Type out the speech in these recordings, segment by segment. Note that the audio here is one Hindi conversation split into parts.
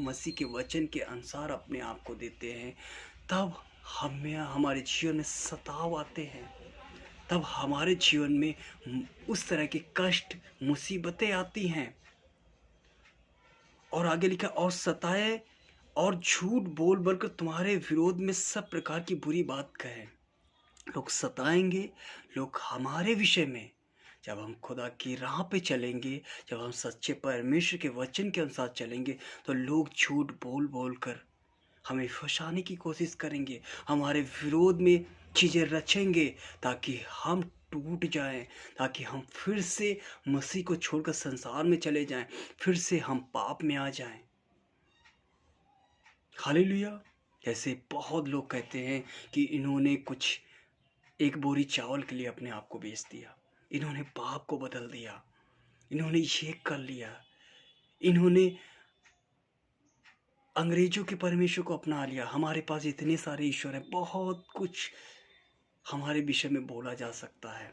मसीह के वचन के अनुसार अपने आप को देते हैं, तब हमें हमारे जीवन में सताव आते हैं, तब हमारे जीवन में उस तरह के कष्ट मुसीबतें आती हैं। और आगे लिखा, और सताए और झूठ बोल बोलकर तुम्हारे विरोध में सब प्रकार की बुरी बात कहें। लोग सताएंगे, लोग हमारे विषय में, जब हम खुदा की राह पे चलेंगे, जब हम सच्चे परमेश्वर के वचन के अनुसार चलेंगे, तो लोग झूठ बोल बोल कर हमें फंसाने की कोशिश करेंगे, हमारे विरोध में चीज़ें रचेंगे, ताकि हम टूट जाएं, ताकि हम फिर से मसीह को छोड़कर संसार में चले जाएं, फिर से हम पाप में आ जाएं। हालेलुया। जैसे बहुत लोग कहते हैं कि इन्होंने कुछ एक बोरी चावल के लिए अपने आप को बेच दिया, इन्होंने पाप को बदल दिया, इन्होंने ये कर लिया, इन्होंने अंग्रेजों के परमेश्वर को अपना लिया। हमारे पास इतने सारे ईश्वर हैं, बहुत कुछ हमारे विषय में बोला जा सकता है।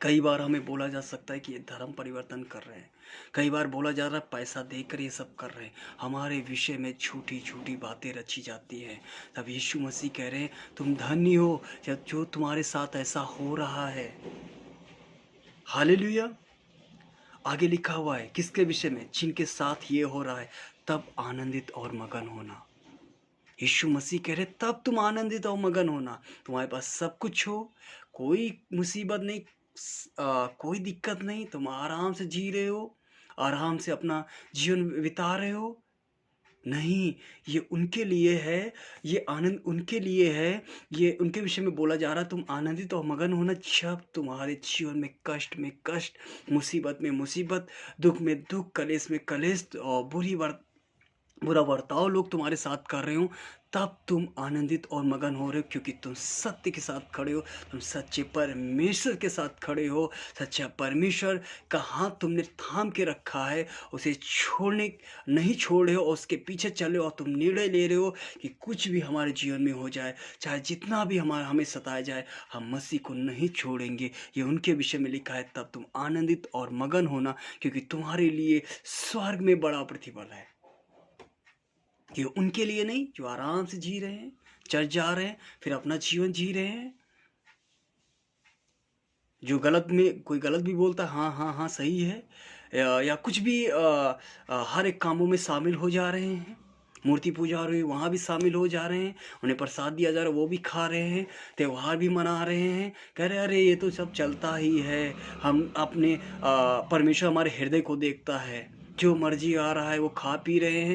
कई बार हमें बोला जा सकता है कि ये धर्म परिवर्तन कर रहे हैं, कई बार बोला जा रहा है पैसा देकर ये सब कर रहे हैं। हमारे विषय में झूठी झूठी बातें रची जाती हैं। तब यीशु मसीह कह रहे हैं, तुम धन्य हो जब जो तुम्हारे साथ ऐसा हो रहा है। हालेलुया। आगे लिखा हुआ है किसके विषय में? जिनके साथ ये हो रहा है, तब आनंदित और मगन होना। यीशु मसीह कह रहे तब तुम आनंदित और मगन होना। तुम्हारे पास सब कुछ हो, कोई मुसीबत नहीं, कोई दिक्कत नहीं, तुम आराम से जी रहे हो, आराम से अपना जीवन बिता रहे हो। नहीं, ये उनके लिए है, ये आनंद उनके लिए है। ये उनके विषय में बोला जा रहा है, तुम आनंदित और मगन होना जब तुम्हारे जीवन में कष्ट में कष्ट, मुसीबत में मुसीबत, दुख में दुख, कलेश में कलेश और बुरा बर्ताव लोग तुम्हारे साथ कर रहे हो, तब तुम आनंदित और मगन हो रहे हो, क्योंकि तुम सत्य के साथ खड़े हो, तुम सच्चे परमेश्वर के साथ खड़े हो। सच्चा परमेश्वर का हाथ तुमने थाम के रखा है, उसे छोड़ने नहीं छोड़े हो और उसके पीछे चले हो, और तुम निर्णय ले रहे हो कि कुछ भी हमारे जीवन में हो जाए, चाहे जितना भी हमें सताया जाए, हम मसीह को नहीं छोड़ेंगे। ये उनके विषय में लिखा है, तब तुम आनंदित और मगन होना, क्योंकि तुम्हारे लिए स्वर्ग में बड़ा प्रतिफल है। कि उनके लिए नहीं जो आराम से जी रहे हैं, चर्च जा रहे हैं, फिर अपना जीवन जी रहे हैं। जो गलत में कोई गलत भी बोलता है, हाँ हाँ हाँ सही है, या कुछ भी हर एक कामों में शामिल हो जा रहे हैं। मूर्ति पूजा हो रही है, वहाँ भी शामिल हो जा रहे हैं, उन्हें प्रसाद दिया जा रहा है, वो भी खा रहे हैं, त्यौहार भी मना रहे हैं। कह रहे अरे ये तो सब चलता ही है, हम अपने परमेश्वर हमारे हृदय को देखता है, जो मर्जी आ रहा है वो खा पी रहे हैं,